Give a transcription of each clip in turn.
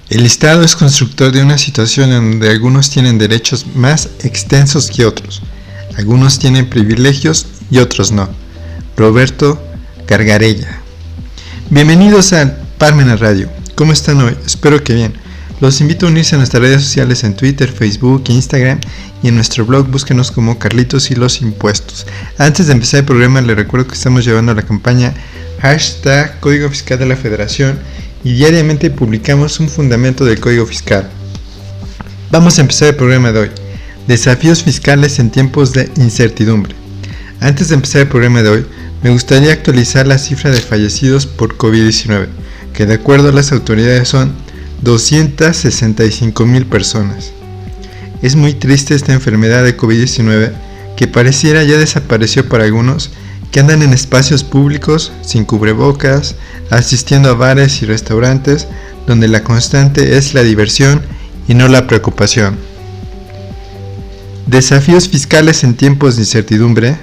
El Estado es constructor de una situación en donde algunos tienen derechos más extensos que otros, algunos tienen privilegios y otros no. Roberto Gargarella. Bienvenidos a Parmenas Radio. ¿Cómo están hoy? Espero que bien. Los invito a unirse a nuestras redes sociales en Twitter, Facebook, Instagram y en nuestro blog búsquenos como Carlitos y los Impuestos. Antes de empezar el programa les recuerdo que estamos llevando la campaña #Código Fiscal de la Federación y diariamente publicamos un fundamento del Código Fiscal. Vamos a empezar el programa de hoy. Desafíos fiscales en tiempos de incertidumbre. Antes de empezar el programa de hoy, me gustaría actualizar la cifra de fallecidos por COVID-19, que de acuerdo a las autoridades son 265,000 personas. Es muy triste esta enfermedad de COVID-19 que pareciera ya desapareció para algunos que andan en espacios públicos sin cubrebocas, asistiendo a bares y restaurantes donde la constante es la diversión y no la preocupación. Desafíos fiscales en tiempos de incertidumbre.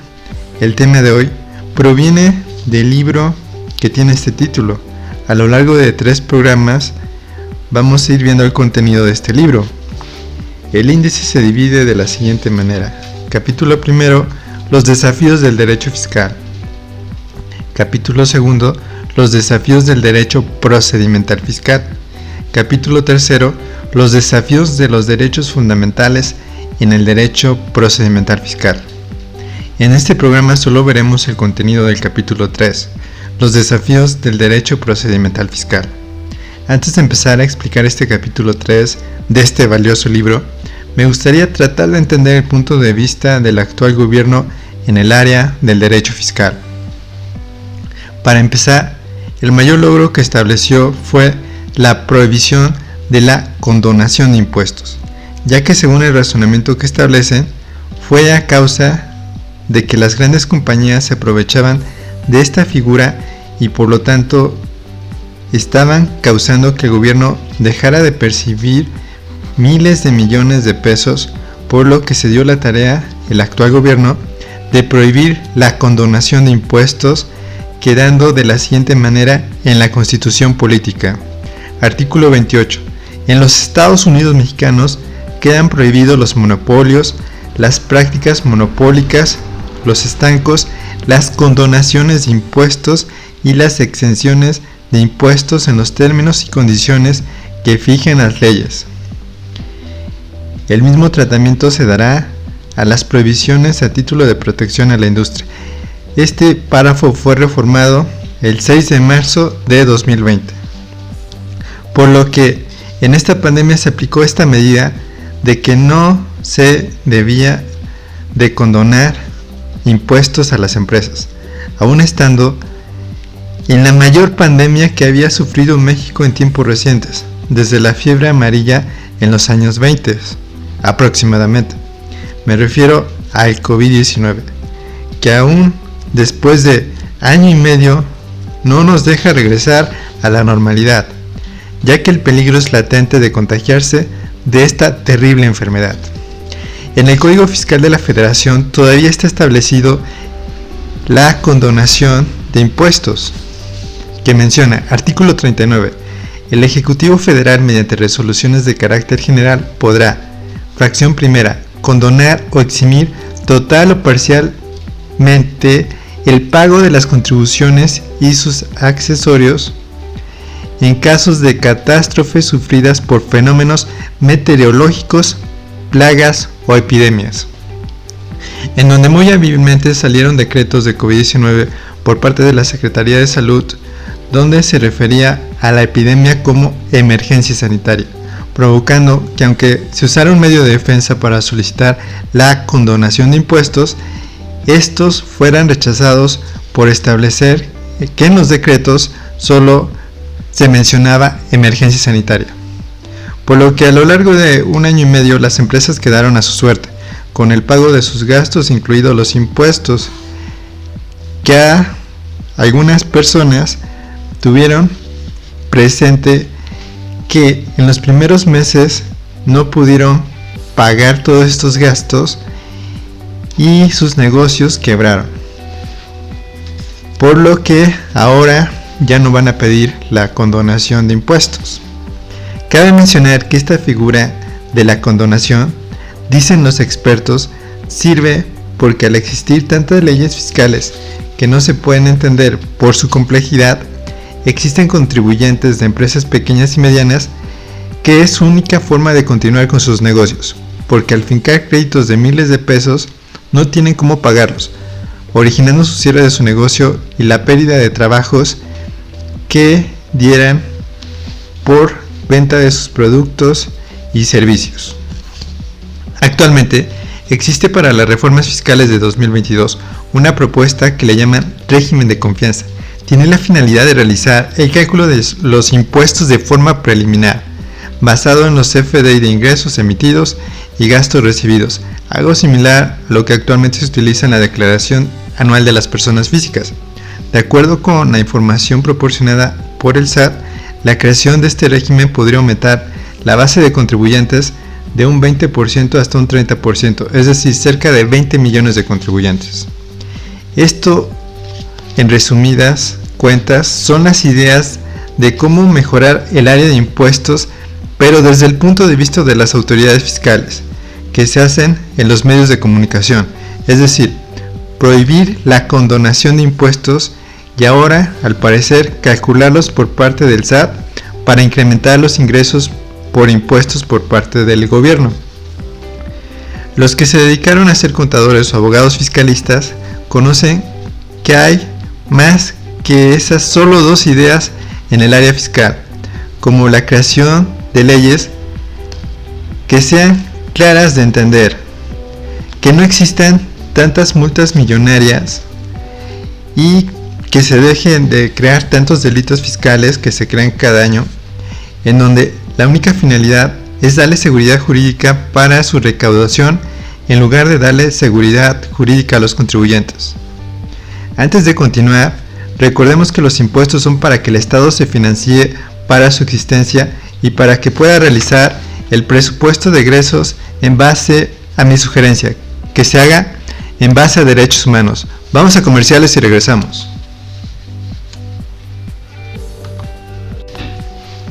El tema de hoy proviene del libro que tiene este título. A lo largo de 3 programas vamos a ir viendo el contenido de este libro. El índice se divide de la siguiente manera. Capítulo primero, los desafíos del derecho fiscal. Capítulo segundo, los desafíos del derecho procedimental fiscal. Capítulo tercero, los desafíos de los derechos fundamentales en el derecho procedimental fiscal. En este programa solo veremos el contenido del capítulo 3, los desafíos del derecho procedimental fiscal. Antes de empezar a explicar este capítulo 3 de este valioso libro, me gustaría tratar de entender el punto de vista del actual gobierno en el área del derecho fiscal. Para empezar, el mayor logro que estableció fue la prohibición de la condonación de impuestos, ya que según el razonamiento que establecen, fue a causa de que las grandes compañías se aprovechaban de esta figura y por lo tanto estaban causando que el gobierno dejara de percibir miles de millones de pesos, por lo que se dio la tarea, el actual gobierno, de prohibir la condonación de impuestos, quedando de la siguiente manera en la Constitución Política. Artículo 28. En los Estados Unidos mexicanos quedan prohibidos los monopolios, las prácticas monopólicas, los estancos, las condonaciones de impuestos y las exenciones de impuestos en los términos y condiciones que fijen las leyes. El mismo tratamiento se dará a las prohibiciones a título de protección a la industria. Este párrafo fue reformado el 6 de marzo de 2020, por lo que en esta pandemia se aplicó esta medida de que no se debía de condonar impuestos a las empresas, aún estando en la mayor pandemia que había sufrido México en tiempos recientes, desde la fiebre amarilla en los años 20 aproximadamente. Me refiero al COVID-19, que aún después de año y medio no nos deja regresar a la normalidad, ya que el peligro es latente de contagiarse de esta terrible enfermedad. En el Código Fiscal de la Federación todavía está establecido la condonación de impuestos, que menciona, artículo 39, el Ejecutivo Federal mediante resoluciones de carácter general podrá, fracción primera, condonar o eximir total o parcialmente el pago de las contribuciones y sus accesorios en casos de catástrofes sufridas por fenómenos meteorológicos, plagas o epidemias, en donde muy hábilmente salieron decretos de COVID-19 por parte de la Secretaría de Salud, donde se refería a la epidemia como emergencia sanitaria, provocando que aunque se usara un medio de defensa para solicitar la condonación de impuestos, estos fueran rechazados por establecer que en los decretos solo se mencionaba emergencia sanitaria. Por lo que a lo largo de un año y medio las empresas quedaron a su suerte, con el pago de sus gastos, incluidos los impuestos, que a algunas personas tuvieron presente que en los primeros meses no pudieron pagar todos estos gastos y sus negocios quebraron, por lo que ahora ya no van a pedir la condonación de impuestos. Cabe mencionar que esta figura de la condonación, dicen los expertos, sirve porque al existir tantas leyes fiscales que no se pueden entender por su complejidad, existen contribuyentes de empresas pequeñas y medianas que es su única forma de continuar con sus negocios, porque al fincar créditos de miles de pesos no tienen cómo pagarlos, originando su cierre de su negocio y la pérdida de trabajos que dieran por venta de sus productos y servicios. Actualmente existe para las reformas fiscales de 2022 una propuesta que le llaman régimen de confianza. Tiene la finalidad de realizar el cálculo de los impuestos de forma preliminar, basado en los CFDI de ingresos emitidos y gastos recibidos, algo similar a lo que actualmente se utiliza en la declaración anual de las personas físicas. De acuerdo con la información proporcionada por el SAT, la creación de este régimen podría aumentar la base de contribuyentes de un 20% hasta un 30%, es decir, cerca de 20 millones de contribuyentes. Esto, en resumidas cuentas, son las ideas de cómo mejorar el área de impuestos, pero desde el punto de vista de las autoridades fiscales, que se hacen en los medios de comunicación, es decir, prohibir la condonación de impuestos y ahora, al parecer, calcularlos por parte del SAT para incrementar los ingresos por impuestos por parte del gobierno. Los que se dedicaron a ser contadores o abogados fiscalistas conocen que hay más que esas solo dos ideas en el área fiscal, como la creación de leyes que sean claras de entender, que no existan tantas multas millonarias y que se dejen de crear tantos delitos fiscales que se crean cada año, en donde la única finalidad es darle seguridad jurídica para su recaudación en lugar de darle seguridad jurídica a los contribuyentes. Antes de continuar, recordemos que los impuestos son para que el Estado se financie para su existencia y para que pueda realizar el presupuesto de egresos en base a mi sugerencia, que se haga en base a derechos humanos. Vamos a comerciales y regresamos.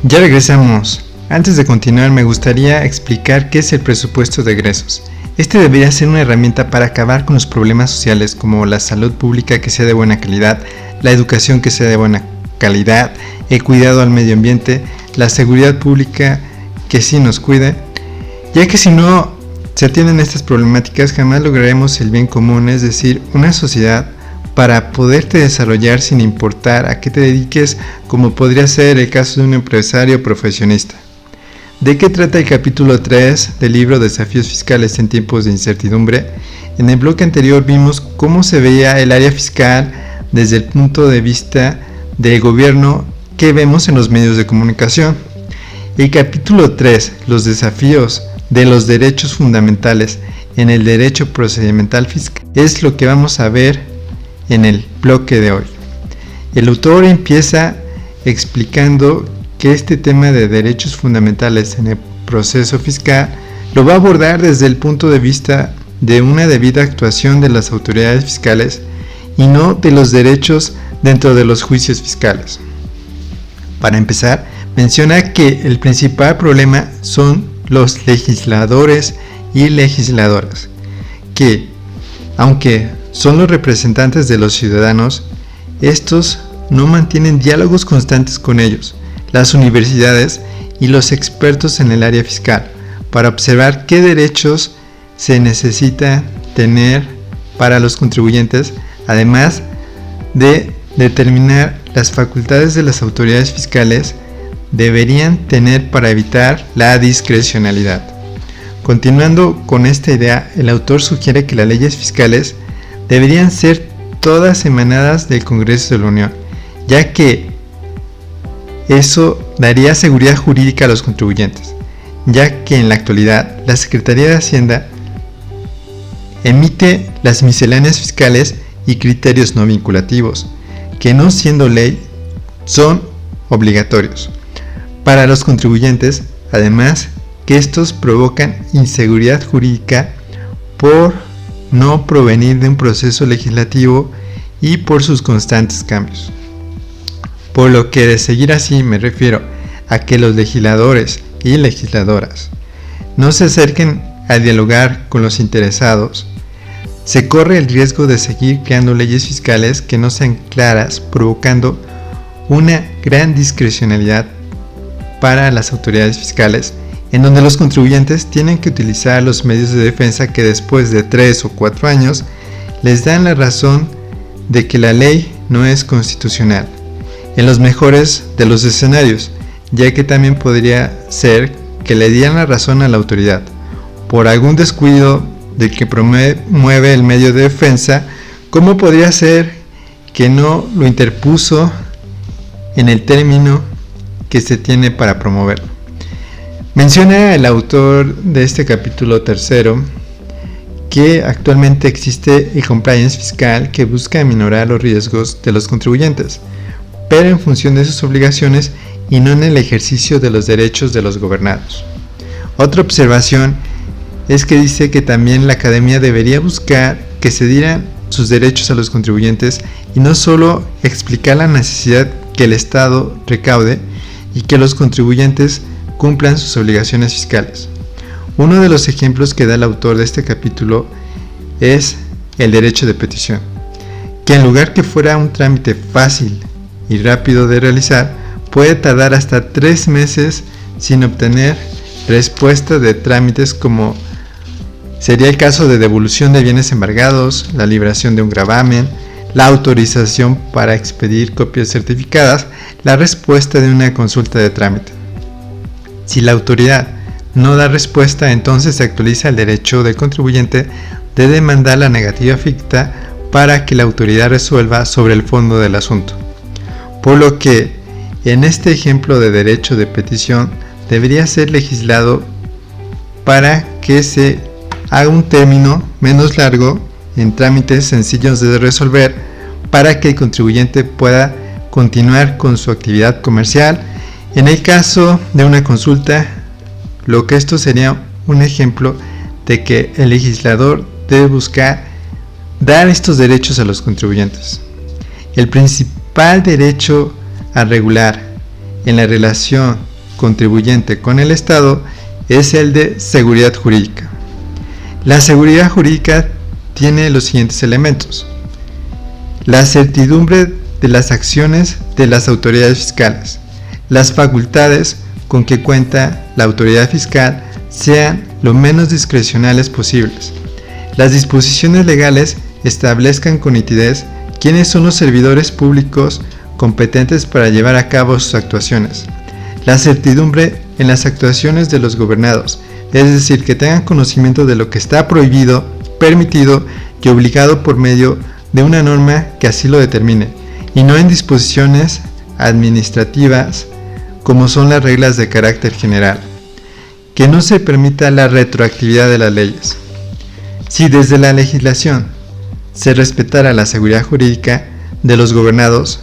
Ya regresamos. Antes de continuar, me gustaría explicar qué es el presupuesto de egresos. Este debería ser una herramienta para acabar con los problemas sociales como la salud pública que sea de buena calidad, la educación que sea de buena calidad, el cuidado al medio ambiente, la seguridad pública que sí nos cuide, ya que si no se atienden estas problemáticas jamás lograremos el bien común, es decir, una sociedad para poderte desarrollar sin importar a qué te dediques, como podría ser el caso de un empresario profesionista. ¿De qué trata el capítulo 3 del libro Desafíos Fiscales en Tiempos de Incertidumbre? En el bloque anterior vimos cómo se veía el área fiscal desde el punto de vista del gobierno que vemos en los medios de comunicación. El capítulo 3, los desafíos de los derechos fundamentales en el derecho procedimental fiscal, es lo que vamos a ver en el bloque de hoy. El autor empieza explicando que este tema de derechos fundamentales en el proceso fiscal lo va a abordar desde el punto de vista de una debida actuación de las autoridades fiscales y no de los derechos dentro de los juicios fiscales. Para empezar, menciona que el principal problema son los legisladores y legisladoras, que, aunque son los representantes de los ciudadanos, estos no mantienen diálogos constantes con ellos, las universidades y los expertos en el área fiscal, para observar qué derechos se necesita tener para los contribuyentes, además de determinar las facultades de las autoridades fiscales deberían tener para evitar la discrecionalidad. Continuando con esta idea, el autor sugiere que las leyes fiscales deberían ser todas emanadas del Congreso de la Unión, ya que eso daría seguridad jurídica a los contribuyentes, ya que en la actualidad la Secretaría de Hacienda emite las misceláneas fiscales y criterios no vinculativos, que no siendo ley son obligatorios para los contribuyentes, además que estos provocan inseguridad jurídica por no provenir de un proceso legislativo y por sus constantes cambios. Por lo que de seguir así me refiero a que los legisladores y legisladoras no se acerquen a dialogar con los interesados, se corre el riesgo de seguir creando leyes fiscales que no sean claras, provocando una gran discrecionalidad para las autoridades fiscales, en donde los contribuyentes tienen que utilizar los medios de defensa que después de 3 o 4 años les dan la razón de que la ley no es constitucional, en los mejores de los escenarios, ya que también podría ser que le dieran la razón a la autoridad por algún descuido del que promueve el medio de defensa, como podría ser que no lo interpuso en el término que se tiene para promoverlo. Menciona el autor de este capítulo 3 que actualmente existe el compliance fiscal que busca aminorar los riesgos de los contribuyentes, pero en función de sus obligaciones y no en el ejercicio de los derechos de los gobernados. Otra observación es que dice que también la academia debería buscar que se dieran sus derechos a los contribuyentes y no solo explicar la necesidad que el Estado recaude y que los contribuyentes cumplan sus obligaciones fiscales. Uno de los ejemplos que da el autor de este capítulo es el derecho de petición, que en lugar que fuera un trámite fácil y rápido de realizar, puede tardar hasta 3 meses sin obtener respuesta de trámites como sería el caso de devolución de bienes embargados, la liberación de un gravamen, la autorización para expedir copias certificadas, la respuesta de una consulta de trámite. Si la autoridad no da respuesta, entonces se actualiza el derecho del contribuyente de demandar la negativa ficta para que la autoridad resuelva sobre el fondo del asunto. Por lo que, en este ejemplo de derecho de petición, debería ser legislado para que se haga un término menos largo en trámites sencillos de resolver para que el contribuyente pueda continuar con su actividad comercial. En el caso de una consulta, lo que esto sería un ejemplo de que el legislador debe buscar dar estos derechos a los contribuyentes. El principal derecho a regular en la relación contribuyente con el Estado es el de seguridad jurídica. La seguridad jurídica tiene los siguientes elementos: la certidumbre de las acciones de las autoridades fiscales, las facultades con que cuenta la autoridad fiscal sean lo menos discrecionales posibles, las disposiciones legales establezcan con nitidez quiénes son los servidores públicos competentes para llevar a cabo sus actuaciones, la certidumbre en las actuaciones de los gobernados, es decir, que tengan conocimiento de lo que está prohibido, permitido y obligado por medio de una norma que así lo determine, y no en disposiciones administrativas como son las reglas de carácter general, que no se permita la retroactividad de las leyes. Si desde la legislación se respetara la seguridad jurídica de los gobernados,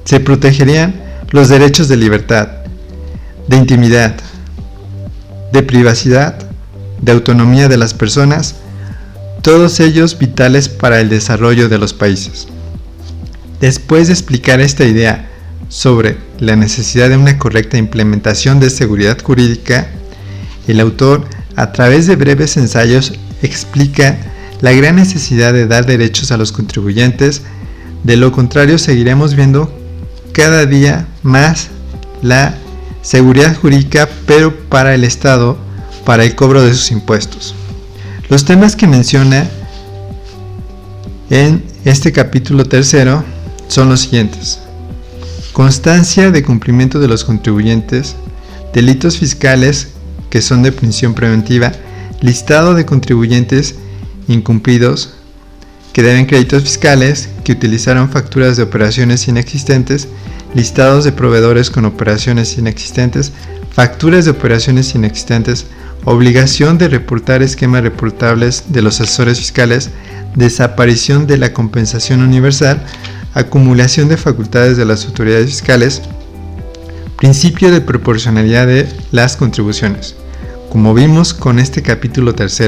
se protegerían los derechos de libertad, de intimidad, de privacidad, de autonomía de las personas, todos ellos vitales para el desarrollo de los países. Después de explicar esta idea sobre la necesidad de una correcta implementación de seguridad jurídica, el autor, a través de breves ensayos, explica la gran necesidad de dar derechos a los contribuyentes. De lo contrario, seguiremos viendo cada día más la seguridad jurídica, pero para el Estado, para el cobro de sus impuestos. Los temas que menciona en este capítulo 3 son los siguientes: constancia de cumplimiento de los contribuyentes, delitos fiscales que son de prisión preventiva, listado de contribuyentes incumplidos que deben créditos fiscales, que utilizaron facturas de operaciones inexistentes, listados de proveedores con operaciones inexistentes, facturas de operaciones inexistentes, obligación de reportar esquemas reportables de los asesores fiscales, desaparición de la compensación universal, acumulación de facultades de las autoridades fiscales, principio de proporcionalidad de las contribuciones. Como vimos con este capítulo 3,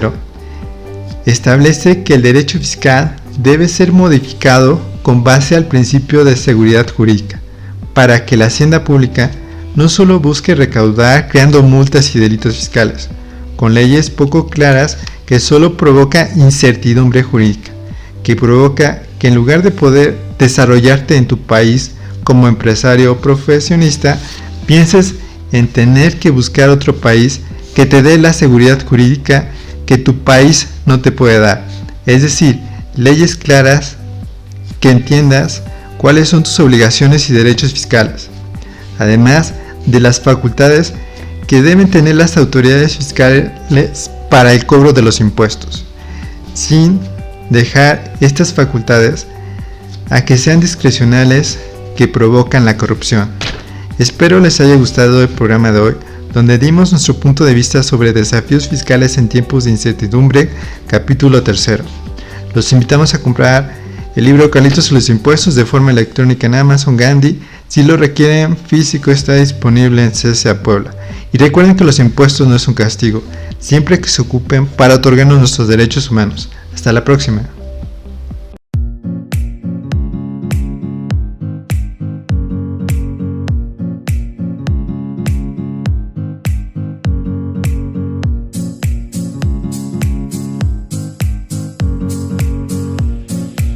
establece que el derecho fiscal debe ser modificado con base al principio de seguridad jurídica, para que la hacienda pública no solo busque recaudar creando multas y delitos fiscales, con leyes poco claras que solo provoca incertidumbre jurídica, que provoca que en lugar de poder desarrollarte en tu país como empresario o profesionista, pienses en tener que buscar otro país que te dé la seguridad jurídica que tu país no te puede dar. Es decir, leyes claras que entiendas cuáles son tus obligaciones y derechos fiscales, además de las facultades que deben tener las autoridades fiscales para el cobro de los impuestos, sin dejar estas facultades a que sean discrecionales que provocan la corrupción. Espero les haya gustado el programa de hoy, donde dimos nuestro punto de vista sobre desafíos fiscales en tiempos de incertidumbre, capítulo 3. Los invitamos a comprar el libro Carlitos y los impuestos de forma electrónica en Amazon Gandhi. Si lo requieren físico, está disponible en CSA Puebla. Y recuerden que los impuestos no es un castigo, siempre que se ocupen para otorgarnos nuestros derechos humanos. Hasta la próxima.